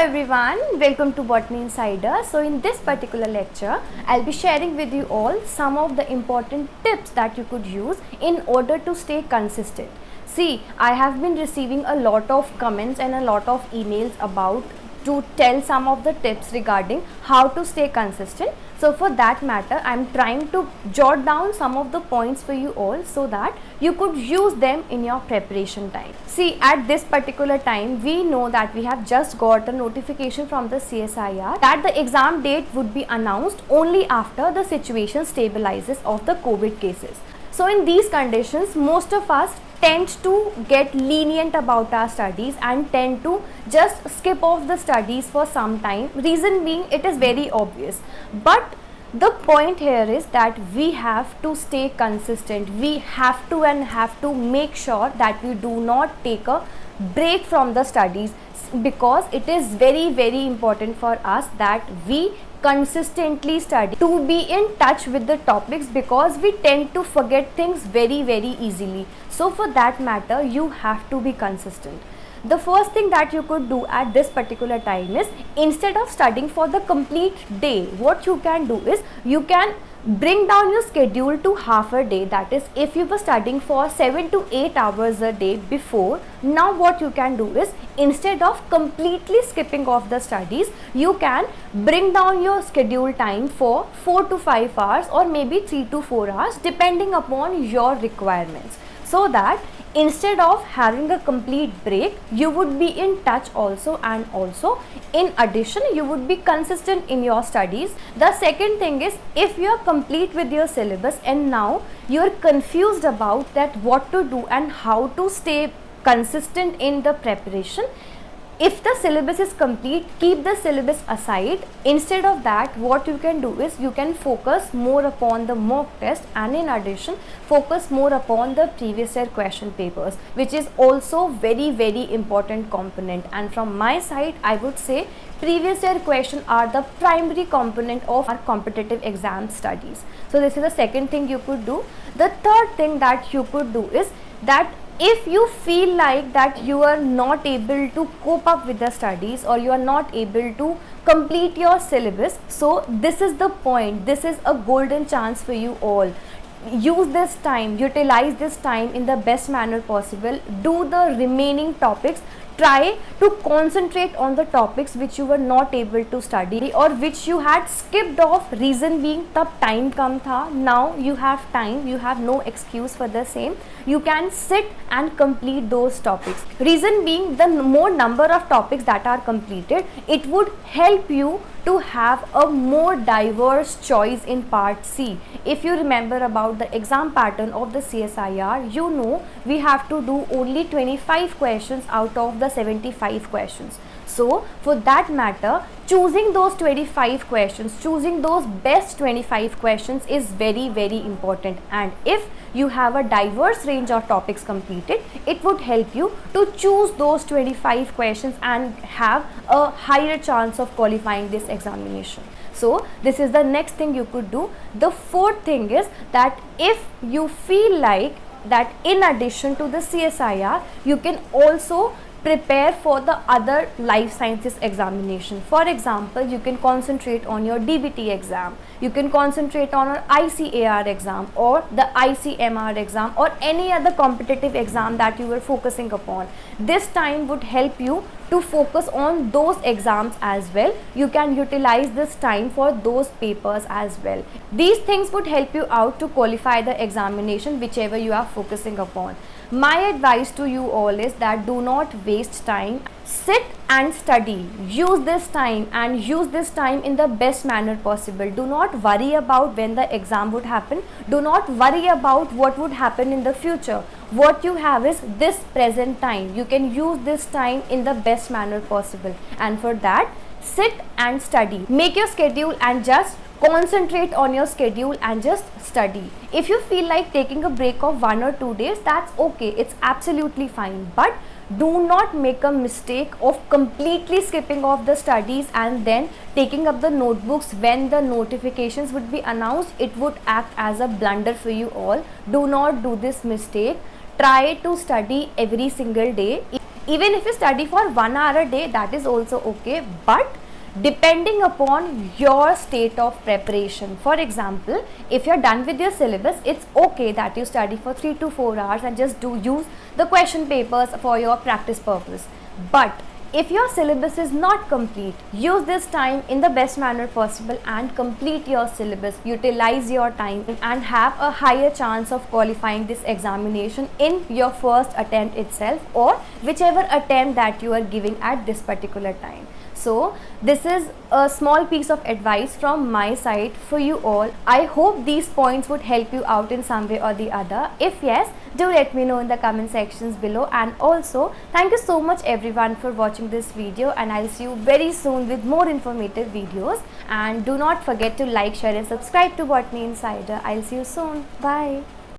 everyone, welcome to Botany Insider. So in this particular lecture, I'll be sharing with you all some of the important tips that you could use in order to stay consistent. See, I have been receiving a lot of comments and a lot of emails about to tell some of the tips regarding how to stay consistent. So for that matter, I'm trying to jot down some of the points for you all so that you could use them in your preparation time. See, at this particular time, we know that we have just got a notification from the CSIR that the exam date would be announced only after the situation stabilizes of the COVID cases. So in these conditions, most of us tend to get lenient about our studies and tend to just skip off the studies for some time. Reason being, it is very obvious. But the point here is that we have to stay consistent. We have to make sure that we do not take a break from the studies, because it is very important for us that we consistently study to be in touch with the topics, because we tend to forget things very easily. So for that matter, you have to be consistent. The first thing that you could do at this particular time is, instead of studying for the complete day, what you can do is you can bring down your schedule to half a day. That is, if you were studying for 7 to 8 hours a day before, now what you can do is, instead of completely skipping off the studies, you can bring down your schedule time for 4 to 5 hours or maybe 3 to 4 hours depending upon your requirements, so that instead of having a complete break, you would be in touch also, and also in addition you would be consistent in your studies. The second thing is, if you are complete with your syllabus and now you are confused about that what to do and how to stay consistent in the preparation, if the syllabus is complete, keep the syllabus aside. Instead of that, what you can do is you can focus more upon the mock test, and in addition focus more upon the previous year question papers, which is also very important component. And from my side, I would say previous year question are the primary component of our competitive exam studies. So this is the second thing you could do. The third thing that you could do is that if you feel like that you are not able to cope up with the studies, or you are not able to complete your syllabus, so this is the point. This is a golden chance for you all. Use this time, utilize this time in the best manner possible. Do the remaining topics. Try to concentrate on the topics which you were not able to study or which you had skipped off. Reason being, tab time kam tha. Now you have time, you have no excuse for the same. You can sit and complete those topics. Reason being, the more number of topics that are completed, it would help you to have a more diverse choice in part C. If you remember about the exam pattern of the CSIR, you know we have to do only 25 questions out of the 75 questions. So for that matter, choosing those 25 questions, choosing those best 25 questions is very important. And if you have a diverse range of topics completed, it would help you to choose those 25 questions and have a higher chance of qualifying this examination. So this is the next thing you could do. The fourth thing is that if you feel like that in addition to the CSIR, you can also prepare for the other life sciences examination. For example, you can concentrate on your DBT exam, you can concentrate on your ICAR exam or the ICMR exam or any other competitive exam that you were focusing upon. This time would help you to focus on those exams as well. You can utilize this time for those papers as well. These things would help you out to qualify the examination whichever you are focusing upon. My advice to you all is that do not waste time. Sit and study. Use this time and use this time in the best manner possible. Do not worry about when the exam would happen. Do not worry about what would happen in the future. What you have is this present time. You can use this time in the best manner possible. And for that, sit and study. Make your schedule and just concentrate on your schedule and just study. If you feel like taking a break of 1 or 2 days, that's okay. It's absolutely fine. But do not make a mistake of completely skipping off the studies and then taking up the notebooks when the notifications would be announced. It would act as a blunder for you all. Do not do this mistake. Try to study every single day. Even if you study for 1 hour a day, that is also okay, but depending upon your state of preparation. For example, if you're done with your syllabus, it's okay that you study for 3 to 4 hours and just use the question papers for your practice purpose. But if your syllabus is not complete, use this time in the best manner possible and complete your syllabus, utilize your time and have a higher chance of qualifying this examination in your first attempt itself, or whichever attempt that you are giving at this particular time. So this is a small piece of advice from my side for you all. I hope these points would help you out in some way or the other. If yes, do let me know in the comment sections below. And also thank you so much everyone for watching this video, and I'll see you very soon with more informative videos. And do not forget to like, share and subscribe to Botany Insider. I'll see you soon. Bye.